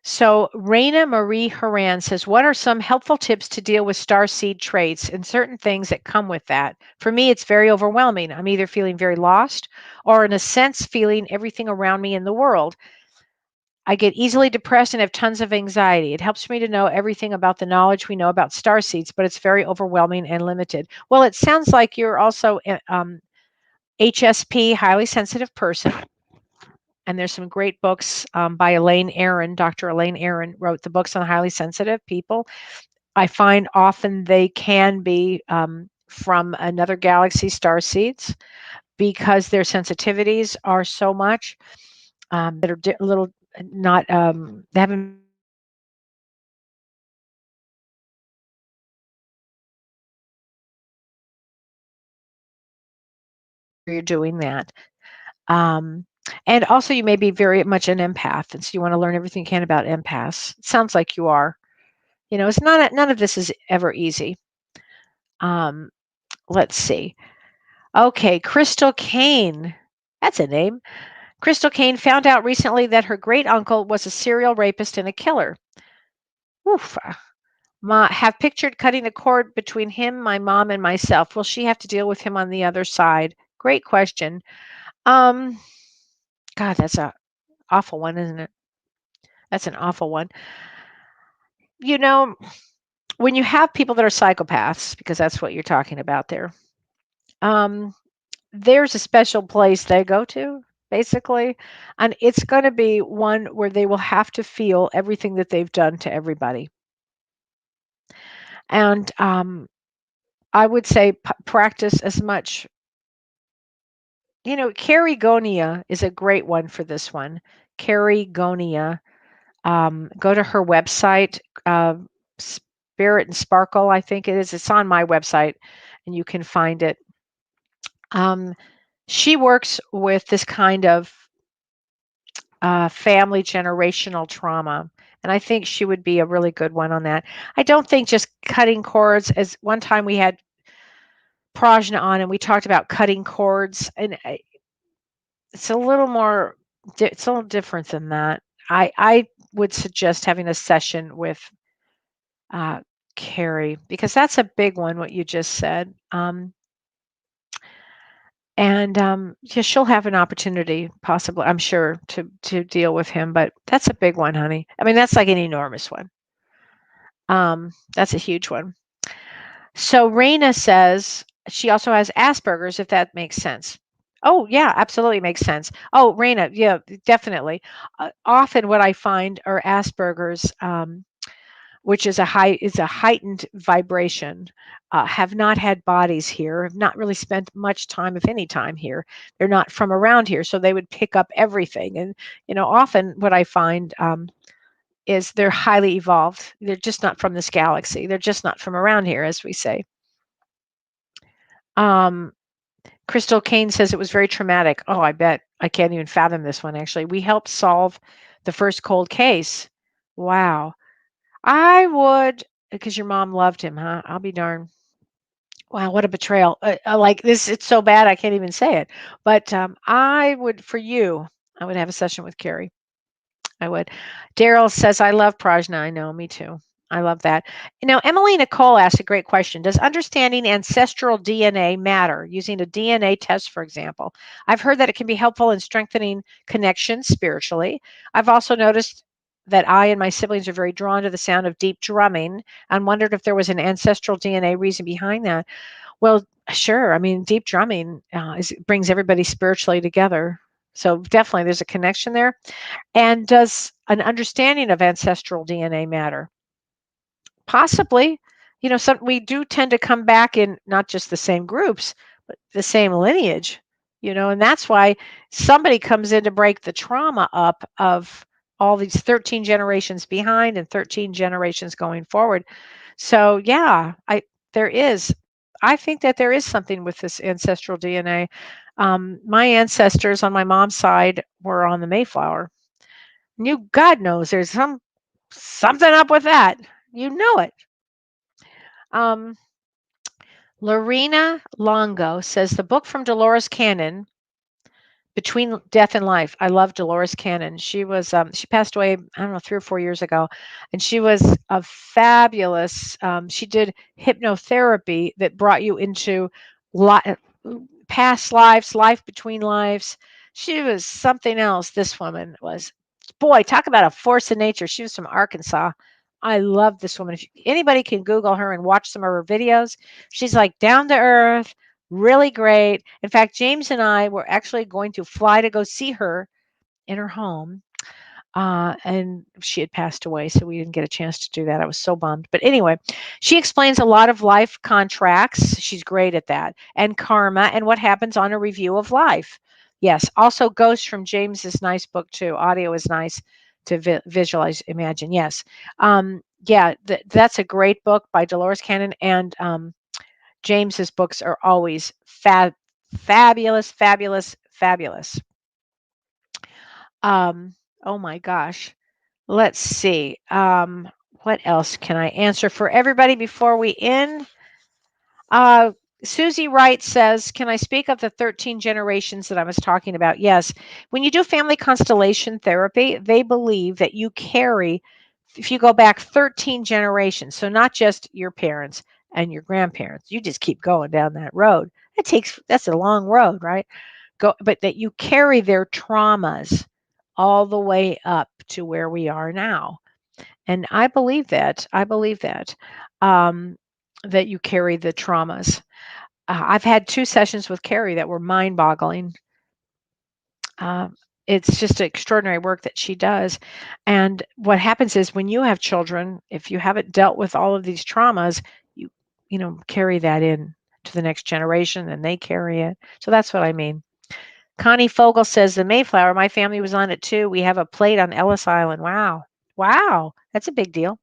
So Raina Marie Haran says, what are some helpful tips to deal with starseed traits and certain things that come with that? For me, it's very overwhelming. I'm either feeling very lost or in a sense feeling everything around me in the world. I get easily depressed and have tons of anxiety. It helps me to know everything about the knowledge we know about starseeds, but it's very overwhelming and limited. Well, it sounds like you're also HSP, highly sensitive person. And there's some great books by Elaine Aron. Dr. Elaine Aron wrote the books on highly sensitive people. I find often they can be from another galaxy, star seeds, because their sensitivities are so much that are a little not, they haven't you're doing that. Um, and also, you may be very much an empath, and so you want to learn everything you can about empaths. It sounds like you are. It's not none of this is ever easy. Um, let's see. Okay, Crystal Kane. That's a name. Crystal Kane found out recently that her great uncle was a serial rapist and a killer. Oof. Have pictured cutting a cord between him, my mom, and myself. Will she have to deal with him on the other side? Great question. Um, God, that's a awful one, isn't it? That's an awful one. You know, when you have people that are psychopaths, because that's what you're talking about there, um, there's a special place they go to, basically, and it's going to be one where they will have to feel everything that they've done to everybody. And I would say practice as much. Carigonia is a great one for this one. Carigonia. Go to her website, Spirit and Sparkle, I think it is. It's on my website, and you can find it. Um, she works with this kind of family generational trauma. And I think she would be a really good one on that. I don't think just cutting cords, as one time we had Prajna on and we talked about cutting cords, and it's a little more, it's a little different than that. I would suggest having a session with uh, Carrie, because that's a big one, what you just said. And yeah, she'll have an opportunity, possibly, I'm sure, to deal with him. But that's a big one, honey. I mean, that's like an enormous one. That's a huge one. So Raina says she also has Asperger's, if that makes sense. Oh yeah, absolutely makes sense. Oh, Raina, yeah, definitely. Often what I find are Asperger's, which is a heightened vibration, have not had bodies here, have not really spent much time, if any time here. They're not from around here, so they would pick up everything. And often what I find, is they're highly evolved. They're just not from this galaxy. They're just not from around here, as we say. Crystal Kane says it was very traumatic. Oh, I bet. I can't even fathom this one, actually. We helped solve the first cold case. Wow. I would, because your mom loved him, huh? I'll be darned. Wow, what a betrayal. Like this, it's so bad I can't even say it. But I would, for you, I would have a session with Carrie. I would. Daryl says, I love Prajna. I know, me too. I love that. Now, Emily Nicole asked a great question. Does understanding ancestral DNA matter, using a DNA test, for example? I've heard that it can be helpful in strengthening connections spiritually. I've also noticed that I and my siblings are very drawn to the sound of deep drumming and wondered if there was an ancestral DNA reason behind that. Well, sure. I mean, deep drumming brings everybody spiritually together. So definitely there's a connection there. And does an understanding of ancestral DNA matter? Possibly. We do tend to come back in not just the same groups, but the same lineage, and that's why somebody comes in to break the trauma up of all these 13 generations behind and 13 generations going forward. So yeah, there is. I think that there is something with this ancestral DNA. My ancestors on my mom's side were on the Mayflower. God knows there's something up with that. You know it. Lorena Longo says the book from Dolores Cannon, Between Death and Life. I love Dolores Cannon. She passed away, I don't know, 3 or 4 years ago, and she was a fabulous. She did hypnotherapy that brought you into li- past lives, life between lives. She was something else. This woman was, boy, talk about a force of nature. She was from Arkansas. I love this woman. If anybody can Google her and watch some of her videos, she's like down to earth, really great. In fact, James and I were actually going to fly to go see her in her home. And she had passed away, so we didn't get a chance to do that. I was so bummed. But anyway, she explains a lot of life contracts. She's great at that. And karma and what happens on a review of life. Yes. Also, Ghost from James's nice book, too. Audio is nice to visualize, imagine. Yes. Yeah, that's a great book by Dolores Cannon. And James's books are always fabulous, fabulous, fabulous. Oh my gosh. Let's see. What else can I answer for everybody before we end? Uh, Susie Wright says, can I speak of the 13 generations that I was talking about? Yes. When you do family constellation therapy, they believe that you carry, if you go back 13 generations, so not just your parents and your grandparents, you just keep going down that road. That's a long road, right? But that you carry their traumas all the way up to where we are now. And I believe that. Um, that you carry the traumas. I've had 2 sessions with Carrie that were mind-boggling. It's just extraordinary work that she does. And what happens is when you have children, if you haven't dealt with all of these traumas, carry that in to the next generation and they carry it. So that's what I mean. Connie Fogel says the Mayflower, my family was on it too. We have a plate on Ellis Island. Wow. Wow. That's a big deal.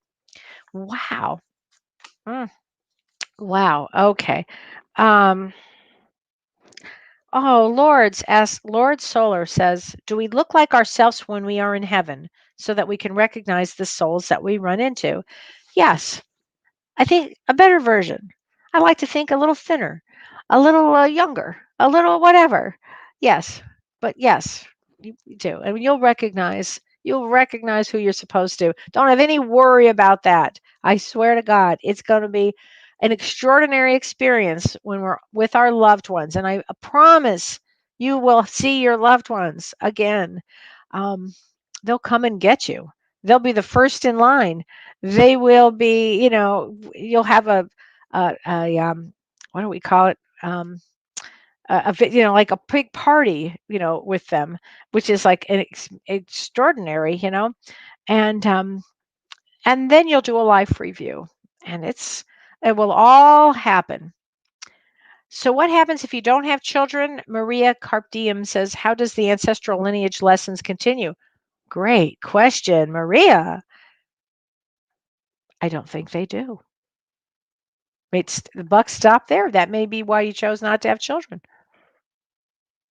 Wow. Mm. Wow. Okay. Um, Lord Solar says, do we look like ourselves when we are in heaven so that we can recognize the souls that we run into? Yes. I think a better version. I like to think a little thinner, a little younger, a little whatever. Yes. But yes, you do. And you'll recognize who you're supposed to. Don't have any worry about that. I swear to God, it's going to be an extraordinary experience when we're with our loved ones. And I promise you will see your loved ones again. Um, they'll come and get you. They'll be the first in line. They will be, you'll have what do we call it? Like a big party, with them, which is like extraordinary, and then you'll do a life review, and it will all happen. So what happens if you don't have children? Maria Carpdiem says, how does the ancestral lineage lessons continue? Great question, Maria. I don't think they do. The buck stopped there. That may be why you chose not to have children.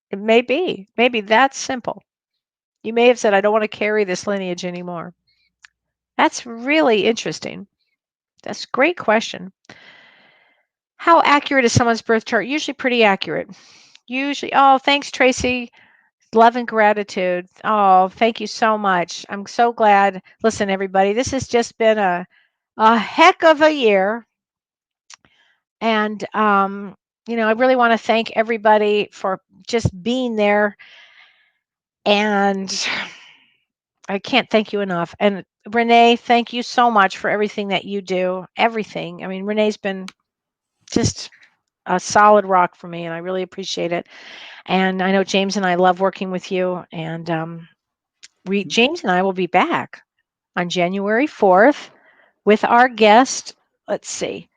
It may be. Maybe that's simple. You may have said, I don't want to carry this lineage anymore. That's really interesting. That's a great question. How accurate is someone's birth chart? Usually pretty accurate. Usually, oh, thanks, Tracy. Love and gratitude. Oh, thank you so much. I'm so glad. Listen, everybody, this has just been a heck of a year. And, I really want to thank everybody for just being there. And I can't thank you enough. And Renee, thank you so much for everything that you do. Everything. I mean, Renee's been just a solid rock for me, and I really appreciate it. And I know James and I love working with you. And James and I will be back on January 4th with our guest. Let's see.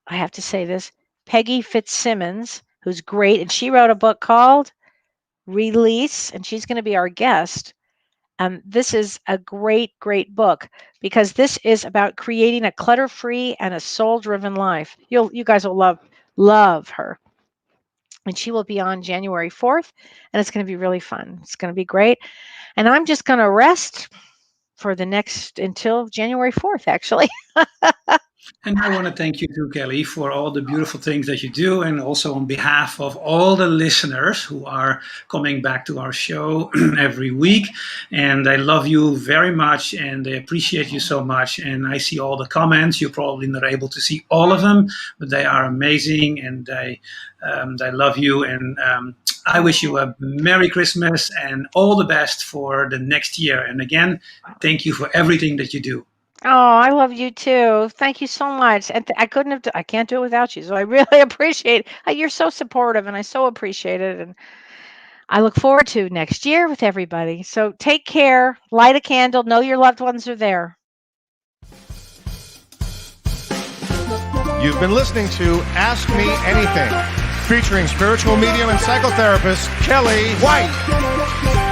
I have to say this. Peggy Fitzsimmons, who's great. And she wrote a book called Release, and she's going to be our guest. This is a great, great book because this is about creating a clutter-free and a soul-driven life. You guys will love her. And she will be on January 4th, and it's going to be really fun. It's going to be great. And I'm just going to rest for until January 4th, actually. And I want to thank you too, Kelly, for all the beautiful things that you do, and also on behalf of all the listeners who are coming back to our show every week. And I love you very much, and I appreciate you so much. And I see all the comments. You're probably not able to see all of them, but they are amazing, and I love you. And I wish you a Merry Christmas and all the best for the next year. And again, thank you for everything that you do. Oh, I love you too. Thank you so much. And I can't do it without you. So I really appreciate it. You're so supportive, and I so appreciate it. And I look forward to next year with everybody. So take care, light a candle, know your loved ones are there. You've been listening to Ask Me Anything, featuring spiritual medium and psychotherapist Kellee White.